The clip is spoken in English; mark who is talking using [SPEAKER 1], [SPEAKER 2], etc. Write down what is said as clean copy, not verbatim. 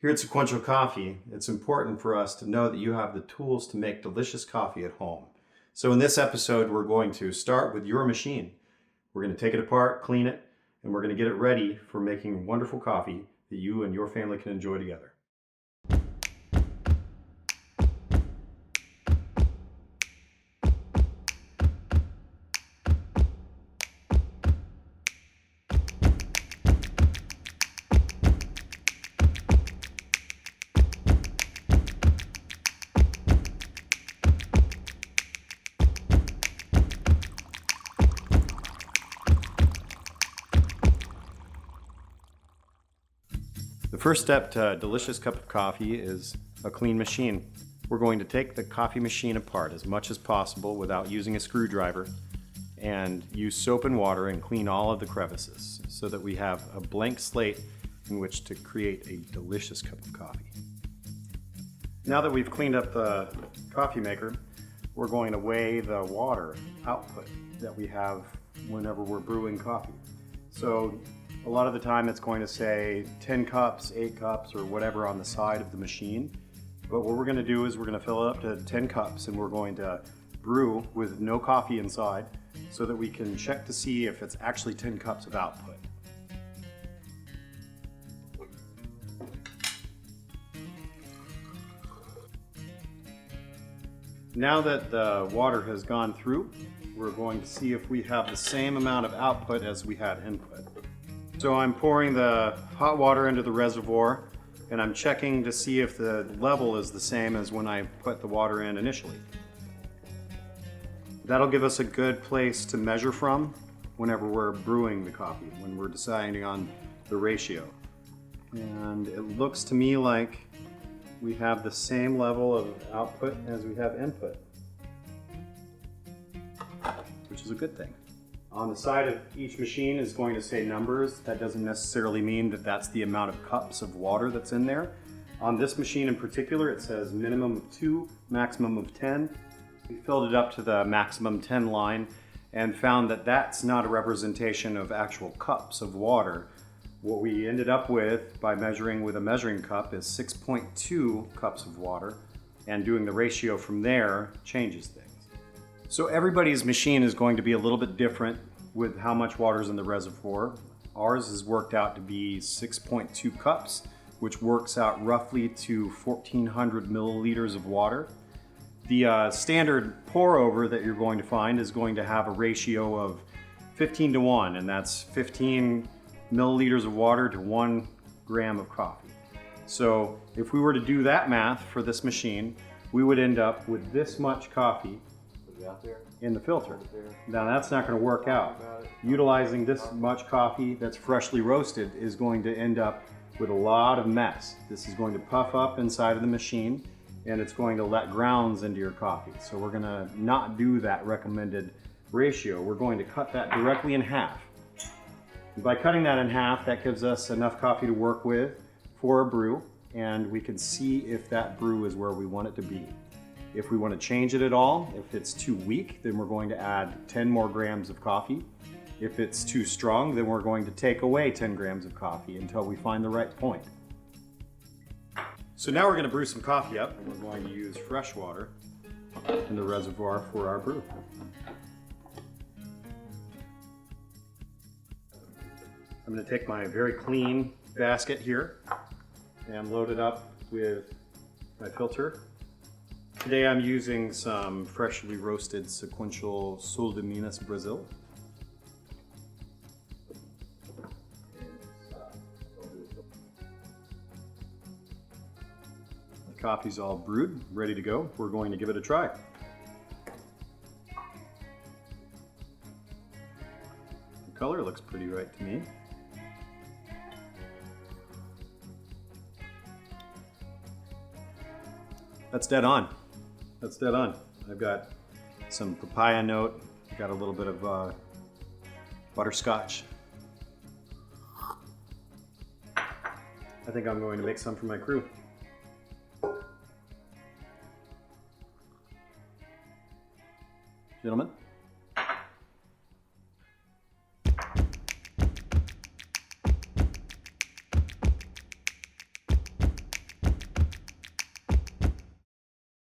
[SPEAKER 1] Here at Sequential Coffee, it's important for us to know that you have the tools to make delicious coffee at home. So in this episode, we're going to start with your machine. We're going to take it apart, clean it, and we're going to get it ready for making wonderful coffee that you and your family can enjoy together. The first step to a delicious cup of coffee is a clean machine. We're going to take the coffee machine apart as much as possible without using a screwdriver and use soap and water and clean all of the crevices so that we have a blank slate in which to create a delicious cup of coffee. Now that we've cleaned up the coffee maker, we're going to weigh the water output that we have whenever we're brewing coffee. So a lot of the time it's going to say 10 cups, 8 cups, or whatever on the side of the machine. But what we're going to do is we're going to fill it up to 10 cups and we're going to brew with no coffee inside so that we can check to see if it's actually 10 cups of output. Now that the water has gone through, we're going to see if we have the same amount of output as we had input. So I'm pouring the hot water into the reservoir and I'm checking to see if the level is the same as when I put the water in initially. That'll give us a good place to measure from whenever we're brewing the coffee, when we're deciding on the ratio. And it looks to me like we have the same level of output as we have input, which is a good thing. On the side of each machine is going to say numbers. That doesn't necessarily mean that that's the amount of cups of water that's in there. On this machine in particular, it says minimum of 2, maximum of 10. We filled it up to the maximum 10 line and found that that's not a representation of actual cups of water. What we ended up with by measuring with a measuring cup is 6.2 cups of water, and doing the ratio from there changes things. So everybody's machine is going to be a little bit different with how much water is in the reservoir. Ours is worked out to be 6.2 cups, which works out roughly to 1,400 milliliters of water. The standard pour over that you're going to find is going to have a ratio of 15 to 1, and that's 15 milliliters of water to 1 gram of coffee. So if we were to do that math for this machine, we would end up with this much coffee in the filter. Now that's not going to work out. Utilizing this much coffee that's freshly roasted is going to end up with a lot of mess. This is going to puff up inside of the machine and it's going to let grounds into your coffee. So we're going to not do that recommended ratio. We're going to cut that directly in half. And by cutting that in half, that gives us enough coffee to work with for a brew, and we can see if that brew is where we want it to be. If we want to change it at all, if it's too weak, then we're going to add 10 more grams of coffee. If it's too strong, then we're going to take away 10 grams of coffee until we find the right point. So now we're going to brew some coffee up, and we're going to use fresh water in the reservoir for our brew. I'm going to take my very clean basket here and load it up with my filter. Today I'm using some freshly roasted Sequential Sul de Minas, Brazil. The coffee's all brewed, ready to go. We're going to give it a try. The color looks pretty right to me. That's dead on. That's dead on. I've got some papaya note, got a little bit of butterscotch. I think I'm going to make some for my crew. Gentlemen?